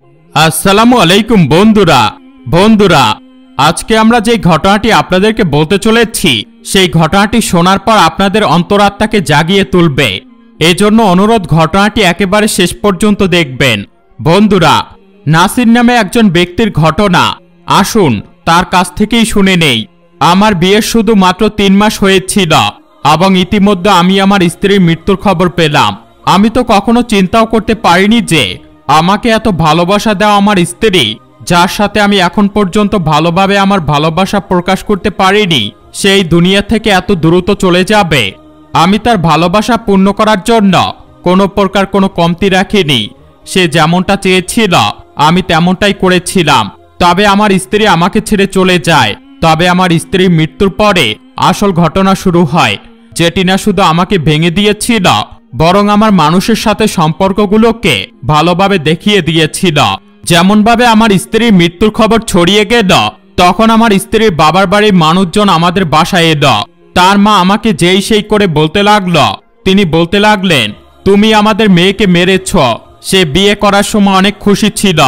আসসালামু আলাইকুম বন্ধুরা। বন্ধুরা, আজকে আমরা যে ঘটনাটি আপনাদেরকে বলতে চলেছি সেই ঘটনাটি শোনার পর আপনাদের অন্তরাত্মাকে জাগিয়ে তুলবে। এজন্য অনুরোধ, ঘটনাটি একেবারে শেষ পর্যন্ত দেখবেন। বন্ধুরা, নাসির নামে একজন ব্যক্তির ঘটনা। আসুন তার কাছ থেকেই শুনে নেই। আমার বিয়ের শুধু মাত্র 3 মাস হয়েছিল এবং ইতিমধ্যে আমি আমার স্ত্রীর মৃত্যুর খবর পেলাম। আমি তো কখনো চিন্তাও করতে পারিনি যে আমাকে এত ভালোবাসা দেওয়া আমার স্ত্রী, যার সাথে আমি এখন পর্যন্ত ভালোভাবে আমার ভালোবাসা প্রকাশ করতে পারিনি, সেই দুনিয়া থেকে এত দ্রুত চলে যাবে। আমি তার ভালোবাসা পূর্ণ করার জন্য কোনো প্রকার কোনো কমতি রাখিনি। সে যেমনটা চেয়েছিল আমি তেমনটাই করেছিলাম। তবে আমার স্ত্রী আমাকে ছেড়ে চলে যায়। তবে আমার স্ত্রীর মৃত্যুর পরে আসল ঘটনা শুরু হয়, যেটি না শুধু আমাকে ভেঙে দিয়েছিল, বরং আমার মানুষের সাথে সম্পর্কগুলোকে ভালোভাবে দেখিয়ে দিয়েছিল। যেমনভাবে আমার স্ত্রীর মৃত্যুর খবর ছড়িয়ে গেল, তখন আমার স্ত্রীর বাবার বাড়ির মানুষজন আমাদের বাসায় এলো। তার মা আমাকে যেই সেই করে বলতে লাগলো। তিনি বলতে লাগলেন, তুমি আমাদের মেয়েকে মেরেছ। সে বিয়ে করার সময় অনেক খুশি ছিল।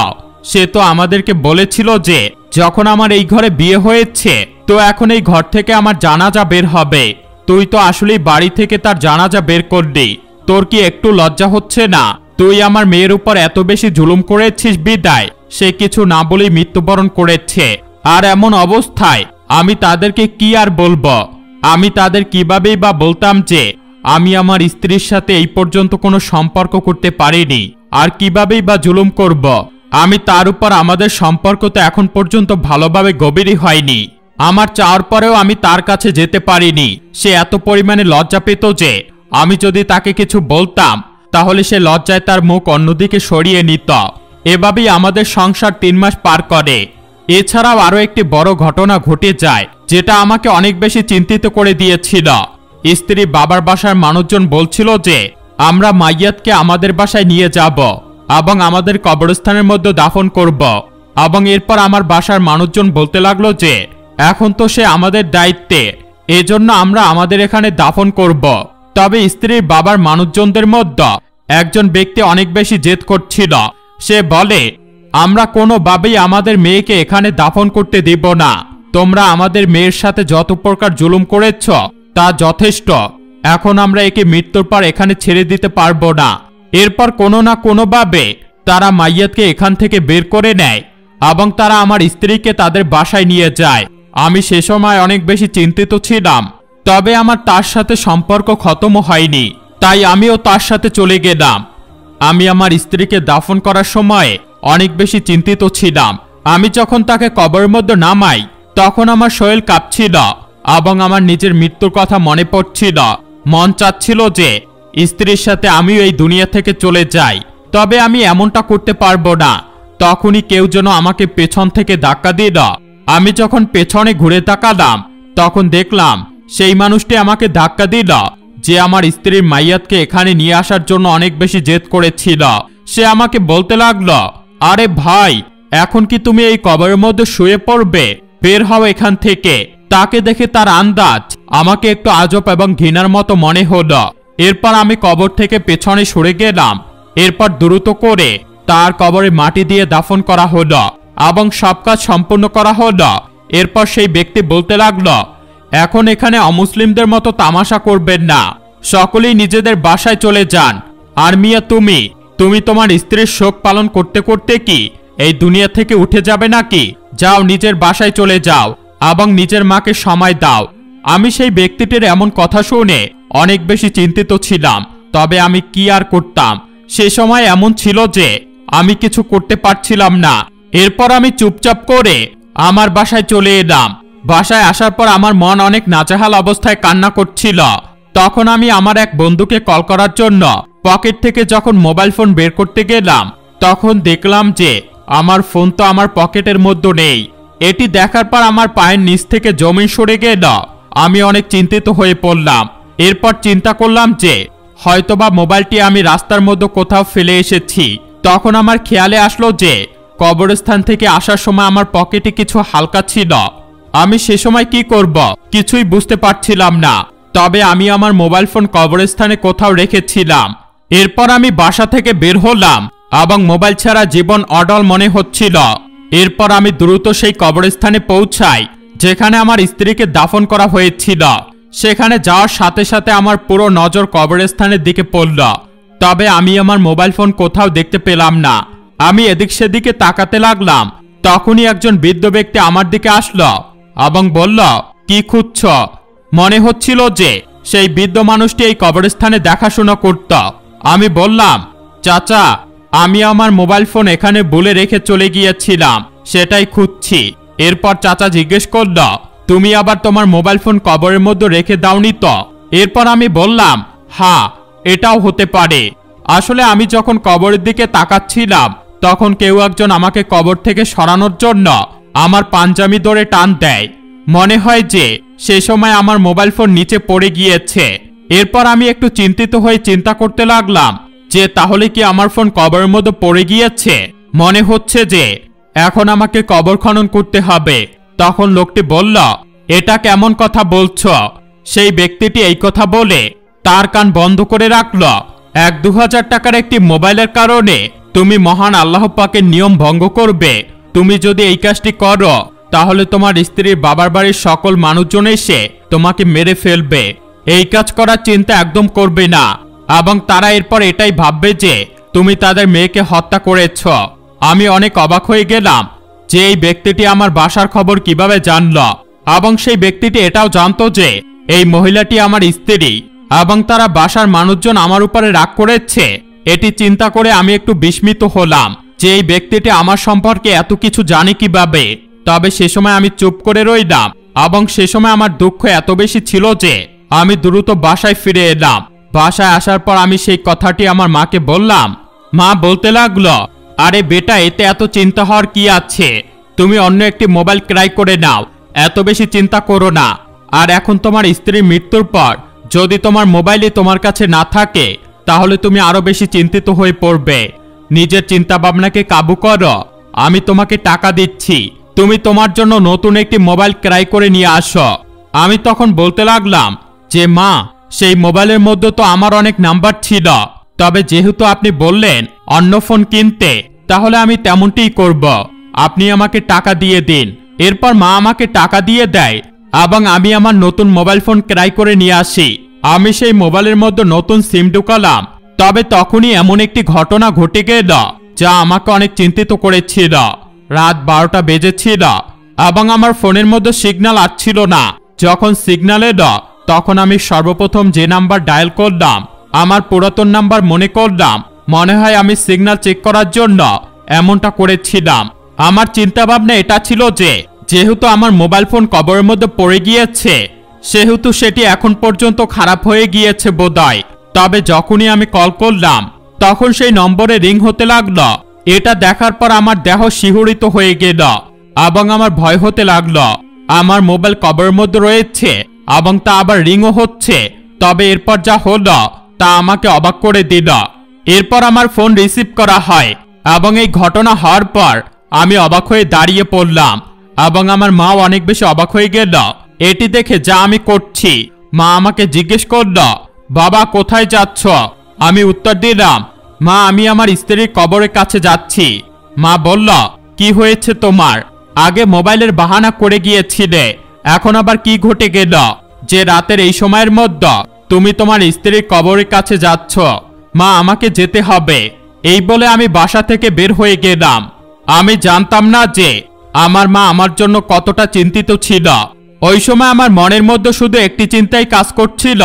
সে তো আমাদেরকে বলেছিল যে যখন আমার এই ঘরে বিয়ে হয়েছে, তো এখন এই ঘর থেকে আমার জানাজা বের হবে। তুই তো আসলেই বাড়ি থেকে তার জানাজা বের করলি। তোর কি একটু লজ্জা হচ্ছে না? তুই আমার মেয়ের উপর এত বেশি জুলুম করেছিস বিদায় সে কিছু না বলেই মৃত্যুবরণ করেছে। আর এমন অবস্থায় আমি তাদেরকে কি আর বলবো? আমি তাদের কিভাবেই বা বলতাম যে আমি আমার স্ত্রীর সাথে এই পর্যন্ত কোনো সম্পর্ক করতে পারিনি, আর কিভাবেই বা জুলুম করব? আমি তার উপর আমাদের সম্পর্ক তো এখন পর্যন্ত ভালোভাবে গভীরই হয়নি। আমার চাওয়ার পরেও আমি তার কাছে যেতে পারিনি। সে এত পরিমাণে লজ্জা পেত যে আমি যদি তাকে কিছু বলতাম তাহলে সে লজ্জায় তার মুখ অন্যদিকে সরিয়ে নিত। এভাবেই আমাদের সংসার 3 মাস পার করে। এছাড়াও আরো একটি বড় ঘটনা ঘটে যায়, যেটা আমাকে অনেক বেশি চিন্তিত করে দিয়েছিল। স্ত্রী বাবার বাসার মানুষজন বলছিল যে আমরা মাইয়াতকে আমাদের বাসায় নিয়ে যাব এবং আমাদের কবরস্থানের মধ্যে দাফন করব। এবং এরপর আমার বাসার মানুষজন বলতে লাগলো যে এখন তো সে আমাদের দায়িত্বে, এজন্য আমরা আমাদের এখানে দাফন করব। তবে স্ত্রীর বাবার মানুষজনদের মধ্যে একজন ব্যক্তি অনেক বেশি জেদ করছিল। সে বলে, আমরা কোনোভাবেই আমাদের মেয়েকে এখানে দাফন করতে দিব না। তোমরা আমাদের মেয়ের সাথে যত প্রকার জুলুম করেছ তা যথেষ্ট। এখন আমরা একে মৃত্যুর পর এখানে ছেড়ে দিতে পারবো না। এরপর কোনো না কোনোভাবে তারা মাইয়াতকে এখান থেকে বের করে নেয় এবং তারা আমার স্ত্রীকে তাদের বাসায় নিয়ে যায়। আমি সে সময় অনেক বেশি চিন্তিত ছিলাম। তবে আমার তার সাথে সম্পর্ক খতম হয়নি, তাই আমিও তার সাথে চলে গেলাম। আমি আমার স্ত্রীকে দাফন করার সময় অনেক বেশি চিন্তিত ছিলাম। আমি যখন তাকে কবরের মধ্যে নামাই তখন আমার শরীর কাঁপছিল এবং আমার নিজের মৃত্যুর কথা মনে পড়ছিল। মন চাচ্ছিল যে স্ত্রীর সাথে আমিও এই দুনিয়া থেকে চলে যাই। তবে আমি এমনটা করতে পারবো না। তখনই কেউ যেন আমাকে পেছন থেকে ধাক্কা দিল। আমি যখন পেছনে ঘুরে তাকালাম তখন দেখলাম সেই মানুষটি আমাকে ধাক্কা দিল যে আমার স্ত্রীর মাইয়াতকে এখানে নিয়ে আসার জন্য অনেক বেশি জেদ করেছিল। সে আমাকে বলতে লাগলো, আরে ভাই, এখন কি তুমি এই কবরের মধ্যে শুয়ে পড়বে? বের হও এখান থেকে। তাকে দেখে তার আন্দাজ আমাকে একটু আজব এবং ঘৃণার মতো মনে হলো। এরপর আমি কবর থেকে পেছনে সরে গেলাম। এরপর দ্রুত করে তার কবরে মাটি দিয়ে দাফন করা হলো এবং সব কাজ সম্পূর্ণ করা হলো। এরপর সেই ব্যক্তি বলতে লাগলো, এখন এখানে অমুসলিমদের মতো তামাশা করবেন না, সকলেই নিজেদের বাসায় চলে যান। আর মিয়া, তুমি তোমার স্ত্রীর শোক পালন করতে করতে কি এই দুনিয়া থেকে উঠে যাবে নাকি? যাও, নিজের বাসায় চলে যাও এবং নিজের মাকে সময় দাও। আমি সেই ব্যক্তিটির এমন কথা শুনে অনেক বেশি চিন্তিত ছিলাম। তবে আমি কি আর করতাম? সে সময় এমন ছিল যে আমি কিছু করতে পারছিলাম না। এরপর আমি চুপচাপ করে আমার বাসায় চলে এলাম। বাসায় আসার পর আমার মন অনেক নাজেহাল অবস্থায় কান্না করছিল। তখন আমি আমার এক বন্ধুকে কল করার জন্য পকেট থেকে যখন মোবাইল ফোন বের করতে গেলাম তখন দেখলাম যে আমার ফোন তো আমার পকেটের মধ্যে নেই। এটি দেখার পর আমার পায়ের নিচ থেকে জমিন সরে গেল। আমি অনেক চিন্তিত হয়ে পড়লাম। এরপর চিন্তা করলাম যে হয়তোবা মোবাইলটি আমি রাস্তার মধ্যে কোথাও ফেলে এসেছি। তখন আমার খেয়ালে আসলো যে কবরস্থান থেকে আসার সময় আমার পকেটে কিছু হালকা ছিল। আমি সে সময় কি করব কিছুই বুঝতে পারছিলাম না। তবে আমি আমার মোবাইল ফোন কবরস্থানে কোথাও রেখেছিলাম। এরপর আমি বাসা থেকে বের হলাম এবং মোবাইল ছাড়া জীবন অডল মনে হচ্ছিল। এরপর আমি দ্রুত সেই কবরস্থানে পৌঁছাই যেখানে আমার স্ত্রীকে দাফন করা হয়েছিল। সেখানে যাওয়ার সাথে সাথে আমার পুরো নজর কবরস্থানের দিকে পড়ল, তবে আমি আমার মোবাইল ফোন কোথাও দেখতে পেলাম না। আমি এদিক সেদিকে তাকাতে লাগলাম, তখনই একজন বৃদ্ধ ব্যক্তি আমার দিকে আসলো এবং বলল, কি খুঁজছ? মনে হচ্ছিল যে সেই বৃদ্ধ মানুষটি এই কবরস্থানে দেখাশোনা করত। আমি বললাম, চাচা, আমি আমার মোবাইল ফোন এখানে ভুলে রেখে চলে গিয়েছিলাম, সেটাই খুঁজছি। এরপর চাচা জিজ্ঞেস করল, তুমি আবার তোমার মোবাইল ফোন কবরের মধ্যে রেখে দাওনি তো? এরপর আমি বললাম, হ্যাঁ, এটাও হতে পারে। আসলে আমি যখন কবরের দিকে তাকাচ্ছিলাম তখন কেউ একজন আমাকে কবর থেকে সরানোর জন্য আমার পাঞ্জাবি ধরে টান দেয়। মনে হয় যে সে সময় আমার মোবাইল ফোন নিচে পড়ে গিয়েছে। এরপর আমি একটু চিন্তিত হয়ে চিন্তা করতে লাগলাম যে তাহলে কি আমার ফোন কবরের মধ্যে পড়ে গিয়েছে। মনে হচ্ছে যে এখন আমাকে কবর খনন করতে হবে। তখন লোকটি বলল, এটা কেমন কথা বলছো? সেই ব্যক্তিটি এই কথা বলে তার কান বন্ধ করে রাখল। 1-2 হাজার টাকার একটি মোবাইলের কারণে তুমি মহান আল্লাহ পাকের নিয়ম ভঙ্গ করবে। তুমি যদি এই কাজটি করো তাহলে তোমার স্ত্রীর বাবার বাড়ির সকল মানুষজন এসে তোমাকে মেরে ফেলবে। এই কাজ করার চিন্তা একদম করবে না, এবং তারা এরপর এটাই ভাববে যে তুমি তাদের মেয়েকে হত্যা করেছ। আমি অনেক অবাক হয়ে গেলাম যে এই ব্যক্তিটি আমার বাসার খবর কিভাবে জানল, এবং সেই ব্যক্তিটি এটাও জানতো যে এই মহিলাটি আমার স্ত্রী, এবং তারা বাসার মানুষজন আমার উপরে রাগ করেছে। এটি চিন্তা করে আমি একটু বিস্মিত হলাম যে এই ব্যক্তিটি আমার সম্পর্কে এত কিছু জানে কিভাবে। তবে সে সময় আমি চুপ করে রইলাম, এবং সে সময় আমার দুঃখ এত বেশি ছিল যে আমি দ্রুত বাসায় ফিরে এলাম। বাসায় আসার পর আমি সেই কথাটি আমার মাকে বললাম। মা বলতে লাগলো, আরে বেটা, এতে এত চিন্তা হওয়ার কি আছে? তুমি অন্য একটি মোবাইল ক্রয় করে নাও, এত বেশি চিন্তা করো না। আর এখন তোমার স্ত্রীর মৃত্যুর পর যদি তোমার মোবাইলই তোমার কাছে না থাকে তাহলে তুমি আরো বেশি চিন্তিত হয়ে পড়বে। নিজের চিন্তা ভাবনাকে কাবু করো। আমি তোমাকে টাকা দিচ্ছি, তুমি তোমার জন্য নতুন একটি মোবাইল ক্রয় করে নিয়ে আসো। আমি তখন বলতে লাগলাম যে মা, সেই মোবাইলের মধ্যে তো আমার অনেক নাম্বার ছিল, তবে যেহেতু আপনি বললেন অন্য ফোন কিনতে, তাহলে আমি তেমনটিই করব। আপনি আমাকে টাকা দিয়ে দিন। এরপর মা আমাকে টাকা দিয়ে দেয় এবং আমি আমার নতুন মোবাইল ফোন ক্রয় করে নিয়ে আসি। আমি সেই মোবাইলের মধ্যে নতুন সিম ঢুকালাম, তবে তখনই এমন একটি ঘটনা ঘটে গেল যা আমাকে অনেক চিন্তিত করেছিল। রাত 12টা বেজেছিল এবং আমার ফোনের মধ্যে সিগন্যাল আসছিল না। যখন সিগন্যাল এলো তখন আমি সর্বপ্রথম যে নাম্বার ডায়াল করলাম আমার পুরাতন নাম্বার মনে করলাম। মনে হয় আমি সিগন্যাল চেক করার জন্য এমনটা করেছিলাম। আমার চিন্তা ভাবনা এটা ছিল যে যেহেতু আমার মোবাইল ফোন কবরের মধ্যে পড়ে গিয়েছে সেহেতু সেটি এখন পর্যন্ত খারাপ হয়ে গিয়েছে বোধহয়। তবে যখনই আমি কল করলাম তখন সেই নম্বরে রিং হতে লাগলো। এটা দেখার পর আমার দেহ শিহরিত হয়ে গেল এবং আমার ভয় হতে লাগলো। আমার মোবাইল কবরের মধ্যে রয়েছে এবং তা আবার রিংও হচ্ছে। তবে এরপর যা হলো তা আমাকে অবাক করে দিল। এরপর আমার ফোন রিসিভ করা হয় এবং এই ঘটনা হওয়ার পর আমি অবাক হয়ে দাঁড়িয়ে পড়লাম এবং আমার মাও অনেক বেশি অবাক হয়ে গেল এটি দেখে যা আমি করছি। মা আমাকে জিজ্ঞেস করল, বাবা কোথায় যাচ্ছ? আমি উত্তর দিলাম, মা আমি আমার স্ত্রীর কবরের কাছে যাচ্ছি। মা বলল, কি হয়েছে তোমার? আগে মোবাইলের বাহানা করে গিয়েছিলে, এখন আবার কি ঘটে গেল যে রাতের এই সময়ের মধ্যে তুমি তোমার স্ত্রীর কবরের কাছে যাচ্ছ? মা আমাকে যেতে হবে। এই বলে আমি বাসা থেকে বের হয়ে গেলাম। আমি জানতাম না যে আমার মা আমার জন্য কতটা চিন্তিত ছিল। ওই সময় আমার মনের মধ্যে শুধু একটি চিন্তাই কাজ করছিল,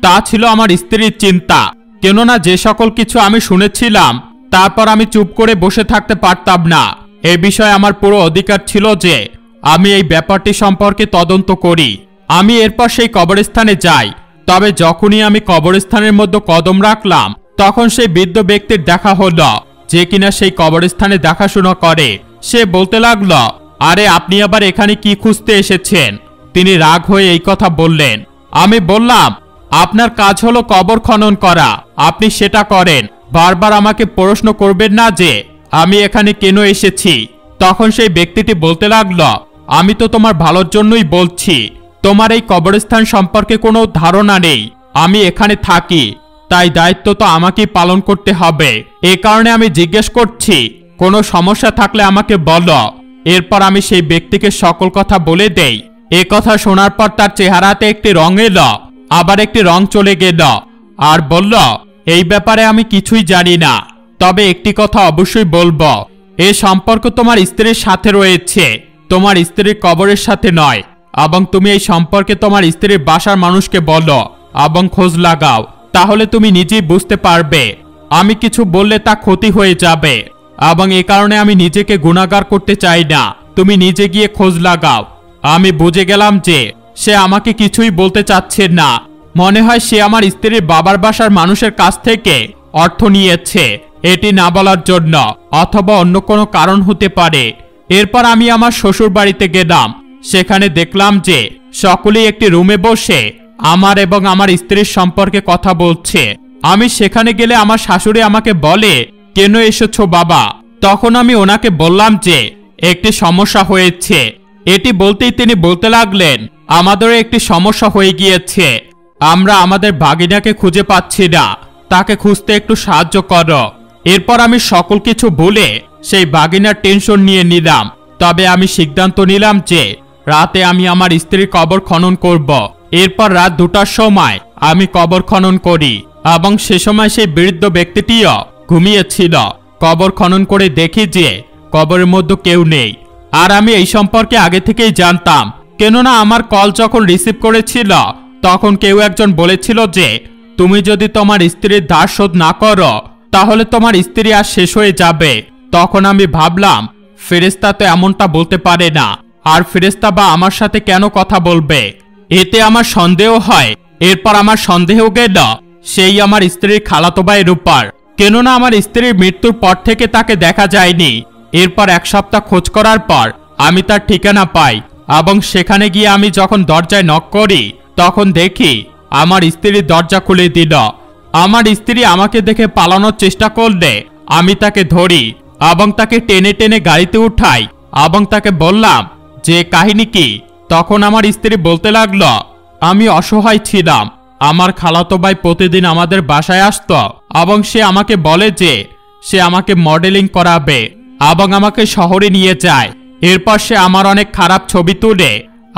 তা ছিল আমার স্ত্রীর চিন্তা। কেননা যে সকল কিছু আমি শুনেছিলাম তারপর আমি চুপ করে বসে থাকতে পারতাম না। এ বিষয়ে আমার পুরো অধিকার ছিল যে আমি এই ব্যাপারটি সম্পর্কে তদন্ত করি। আমি এরপর সেই কবরস্থানে যাই। তবে যখনই আমি কবরস্থানের মধ্যে কদম রাখলাম তখন সেই বৃদ্ধ ব্যক্তির দেখা হলো যে কিনা সেই কবরস্থানে দেখাশোনা করে। সে বলতে লাগলো, আরে আপনি আবার এখানে কি খুঁজতে এসেছেন? তিনি রাগ হয়ে এই কথা বললেন। আমি বললাম, আপনার কাজ হলো কবর খনন করা, আপনি সেটা করেন। বারবার আমাকে প্রশ্ন করবেন না যে আমি এখানে কেন এসেছি। তখন সেই ব্যক্তিটি বলতে লাগলো, আমি তো তোমার ভালোর জন্যই বলছি। তোমার এই কবরস্থান সম্পর্কে কোনো ধারণা নেই। আমি এখানে থাকি, তাই দায়িত্ব তো আমাকেই পালন করতে হবে। এ কারণে আমি জিজ্ঞেস করছি, কোনো সমস্যা থাকলে আমাকে বলো। এরপর আমি সেই ব্যক্তিকে সকল কথা বলে দেই। এ কথা শোনার পর তার চেহারাতে একটি রং এলো, আবার একটি রং চলে গেল, আর বলল, এই ব্যাপারে আমি কিছুই জানি না, তবে একটি কথা অবশ্যই বলবো, এ সম্পর্ক তোমার স্ত্রীর সাথে রয়েছে, তোমার স্ত্রীর কবরের সাথে নয়। এবং তুমি এই সম্পর্কে তোমার স্ত্রীর বাসার মানুষকে বলো এবং খোঁজ লাগাও, তাহলে তুমি নিজেই বুঝতে পারবে। আমি কিছু বললে তা ক্ষতি হয়ে যাবে, এবং এ কারণে আমি নিজেকে গুনাহগার করতে চাই না। তুমি নিজে গিয়ে খোঁজ লাগাও। আমি বুঝে গেলাম যে সে আমাকে কিছুই বলতে চাচ্ছে না। মনে হয় সে আমার স্ত্রীর বাবার বাসার মানুষের কাছ থেকে অর্থ নিয়েছে, এটি না বলার জন্য, অথবা অন্য কোনো কারণ হতে পারে। এরপর আমি আমার শ্বশুর বাড়িতে গেলাম। সেখানে দেখলাম যে সকলেই একটি রুমে বসে আমার এবং আমার স্ত্রীর সম্পর্কে কথা বলছে। আমি সেখানে গেলে আমার শাশুড়ি আমাকে বলে, কেন এসেছো বাবা? তখন আমি ওনাকে বললাম যে একটি সমস্যা হয়েছে। এটি বলতেই তিনি বলতে লাগলেন, আমাদেরও একটি সমস্যা হয়ে গিয়েছে, আমরা আমাদের ভাগিনাকে খুঁজে পাচ্ছি না, তাকে খুঁজতে একটু সাহায্য করো। এরপর আমি সকল কিছু ভুলে সেই ভাগিনার টেনশন নিয়ে নিলাম। তবে আমি সিদ্ধান্ত নিলাম যে রাতে আমি আমার স্ত্রীর কবর খনন করব। এরপর রাত 2টার সময় আমি কবর খনন করি, এবং সে সময় সেই বৃদ্ধ ব্যক্তিটিও ঘুমিয়েছিল। কবর খনন করে দেখি যে কবরের মধ্যে কেউ নেই। আর আমি এই সম্পর্কে আগে থেকেই জানতাম, কেননা আমার কল যখন রিসিভ করেছিল তখন কেউ একজন বলেছিল যে তুমি যদি তোমার স্ত্রীর ধার শোধ না করো তাহলে তোমার স্ত্রী আর শেষ হয়ে যাবে। তখন আমি ভাবলাম, ফেরেশতা তো এমনটা বলতে পারে না, আর ফেরেশতা বা আমার সাথে কেন কথা বলবে? এতে আমার সন্দেহ হয়। এরপর আমার সন্দেহ গেল সেই আমার স্ত্রীর খালাতো ভাই রূপার, কেননা আমার স্ত্রীর মৃত্যুর পর থেকে তাকে দেখা যায়নি। এরপর 1 সপ্তাহ খোঁজ করার পর আমি তার ঠিকানা পাই, এবং সেখানে গিয়ে আমি যখন দরজায় নক করি তখন দেখি আমার স্ত্রী দরজা খুলে দিল। আমার স্ত্রী আমাকে দেখে পালানোর চেষ্টা করলে আমি তাকে ধরি এবং তাকে টেনে টেনে গাড়িতে উঠাই, এবং তাকে বললাম যে কাহিনী কি। তখন আমার স্ত্রী বলতে লাগলো, আমি অসহায় ছিলাম, আমার খালাতো ভাই প্রতিদিন আমাদের বাসায় আসতো, এবং সে আমাকে বলে যে সে আমাকে মডেলিং করাবে এবং আমাকে শহরে নিয়ে যায়। এরপর সে আমার অনেক খারাপ ছবি তুলে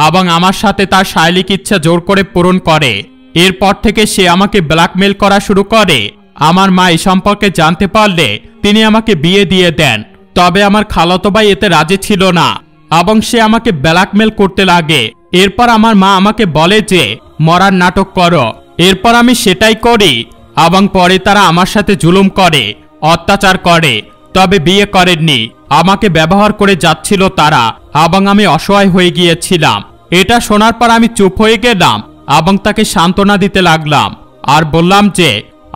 এবং আমার সাথে তার শারীরিক ইচ্ছা জোর করে পূরণ করে। এরপর থেকে সে আমাকে ব্ল্যাকমেল করা শুরু করে। আমার মা এই সম্পর্কে জানতে পারলে তিনি আমাকে বিয়ে দিয়ে দেন, তবে আমার খালাতো ভাই এতে রাজি ছিল না এবং সে আমাকে ব্ল্যাকমেল করতে লাগে। এরপর আমার মা আমাকে বলে যে মরার নাটক করো। এরপর আমি সেটাই করি, এবং পরে তারা আমার সাথে জুলুম করে, অত্যাচার করে, তবে বিয়ে করেননি, আমাকে ব্যবহার করে যাচ্ছিল তারা, এবং আমি অসহায় হয়ে গিয়েছিলাম। এটা শোনার পর আমি চুপ হয়ে গেলাম এবং তাকে সান্ত্বনা দিতে লাগলাম আর বললাম যে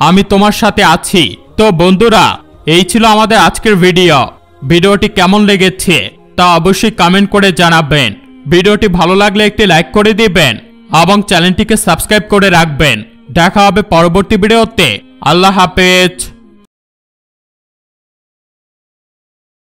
আমি তোমার সাথে আছি। তো বন্ধুরা, এই ছিল আমাদের আজকের ভিডিওটি কেমন লেগেছে তা অবশ্যই কমেন্ট করে জানাবেন। ভিডিওটি ভালো লাগলে একটি লাইক করে দিবেন এবং চ্যানেলটিকে সাবস্ক্রাইব করে রাখবেন। দেখা হবে পরবর্তী ভিডিওতে। আল্লাহ হাফেজ।